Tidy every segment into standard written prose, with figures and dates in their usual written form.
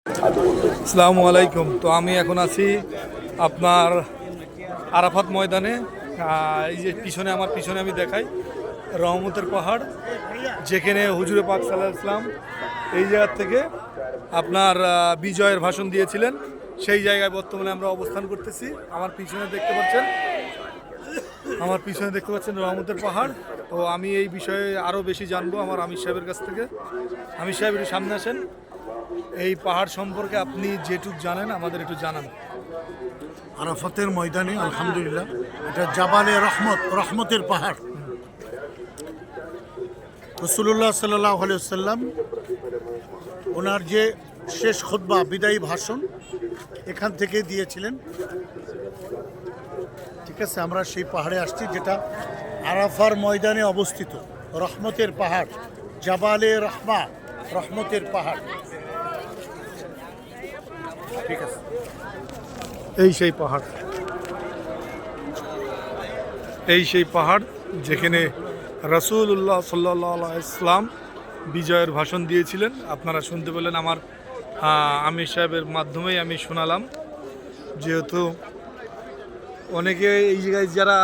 আসসালামু আলাইকুম। তো আমি এখন আছি আপনার আরাফাত ময়দানে। এই যে পিছনে আমার পিছনে আমি দেখাই রহমতের পাহাড়, যেখানে হুজুরে পাক সাল্লাল্লাহু আলাইহি ওয়াসাল্লাম এই জায়গার থেকে আপনার বিজয়ের ভাষণ দিয়েছিলেন। সেই জায়গায় বর্তমানে আমরা অবস্থান করতেছি। আমার পিছনে দেখতে পাচ্ছেন রহমতের পাহাড়। তো আমি এই বিষয়ে আরও বেশি জানবো আমার আমির সাহেবের কাছ থেকে। আমির সাহেব একটু সামনে আসেন। এই পাহাড় সম্পর্কে আপনি যেটুক জানেন আমাদের একটু জানান। আরাফাতের ময়দানে আলহামদুলিল্লাহ, এটা জাবালে রহমতের পাহাড়। রাসূলুল্লাহ সাল্লাল্লাহু আলাইহি ওয়াসাল্লাম ওনার যে শেষ খুতবা, বিদায়ী ভাষণ এখান থেকে দিয়েছিলেন। ঠিক আছে, আমরা সেই পাহাড়ে আসছি যেটা আরাফার ময়দানে অবস্থিত। রহমতের পাহাড়, জাবালে রহমতের পাহাড়। ঠিক আছে, এই সেই পাহাড় যেখানে রাসূলুল্লাহ সাল্লাল্লাহু আলাইহি ওয়াসাল্লাম বিজয়ের ভাষণ দিয়েছিলেন। আপনারা শুনতে পেলেন আমার আমির সাহেবের মাধ্যমেই আমি শোনালাম। যেহেতু অনেকে এই জায়গায় যারা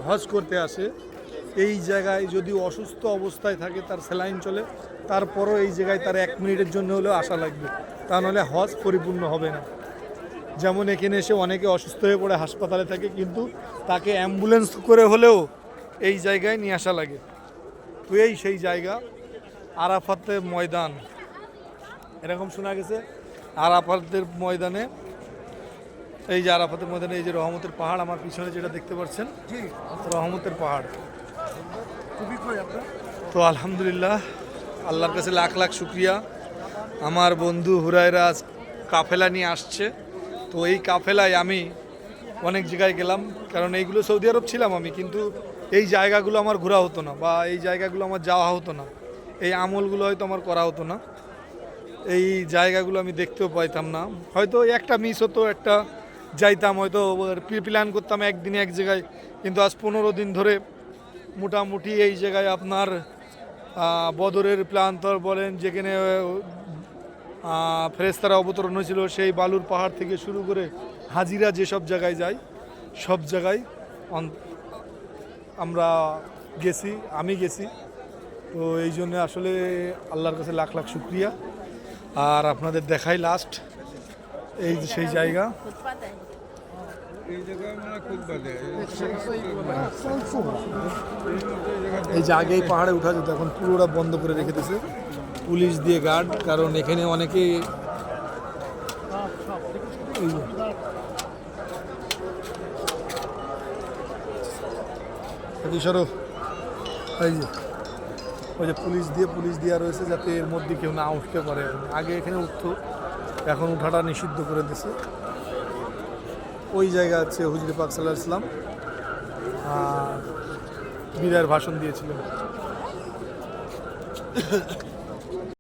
হজ করতে আসে, এই জায়গায় যদি অসুস্থ অবস্থায় থাকে, তার স্যালাইন চলে, তারপরও এই জায়গায় তার 1 মিনিটের জন্য হলেও আসা লাগবে, তা নাহলে হজ পরিপূর্ণ হবে না। যেমন এখানে এসে অনেকে অসুস্থ হয়ে পড়ে হাসপাতালে থাকে, কিন্তু তাকে অ্যাম্বুলেন্স করে হলেও এই জায়গায় নিয়ে আসা লাগে। তো এই সেই জায়গা আরাফাতের ময়দান, এরকম শোনা গেছে। আরাফাতের ময়দানে, এই যে আরাফাতের ময়দানে এই যে রহমতের পাহাড়, আমার পিছনে যেটা দেখতে পাচ্ছেন রহমতের পাহাড়। তো আলহামদুলিল্লাহ, আল্লাহর কাছে লাখ লাখ শুক্রিয়া। আমার বন্ধু হুরায়রা কাফেলা নিয়ে আসছে। তো এই কাফেলায় আমি অনেক জায়গায় গেলাম, কারণ এইগুলো সৌদি আরব ছিলাম আমি, কিন্তু এই জায়গাগুলো আমার ঘোরা হতো না, বা এই জায়গাগুলো আমার যাওয়া হতো না, এই আমলগুলো হয়তো আমার করা হতো না, এই জায়গাগুলো আমি দেখতেও পাইতাম না। হয়তো একটা মিস হতো, একটা যাইতাম, হয়তো প্ল্যান করতাম একদিনে এক জায়গায়, কিন্তু আজ 15 দিন ধরে মোটামুটি এই জায়গায় আপনার বদরের প্লান্তর বলেন, যেখানে ফেরেশতারা অবতরণ হয়েছিল, সেই বালুর পাহাড় থেকে শুরু করে হাজিরা যেসব জায়গায় যায়, সব জায়গায় আমরা গেছি, আমি গেছি। তো এই জন্য আসলে আল্লাহর কাছে লাখ লাখ শুক্রিয়া। আর আপনাদের দেখাই লাস্ট এই যে সেই জায়গা, এই যে আগে এই পাহাড়ে উঠা যেত, এখন পুরোটা বন্ধ করে রেখে দিয়েছে পুলিশ দিয়ে গার্ড, কারণ এখানে অনেকেই এই যে ওই যে পুলিশ দেওয়া রয়েছে, যাতে এর মধ্যে কেউ না উঠতে পারে। আগে এখানে উঠতো, এখন উঠাটা নিষিদ্ধ করে দিয়েছে। ওই জায়গা আছে হুজুর পাক সাল্লাল্লাহু আলাইহি ওয়াসাল্লাম বিদায়ের ভাষণ দিয়েছিলেন।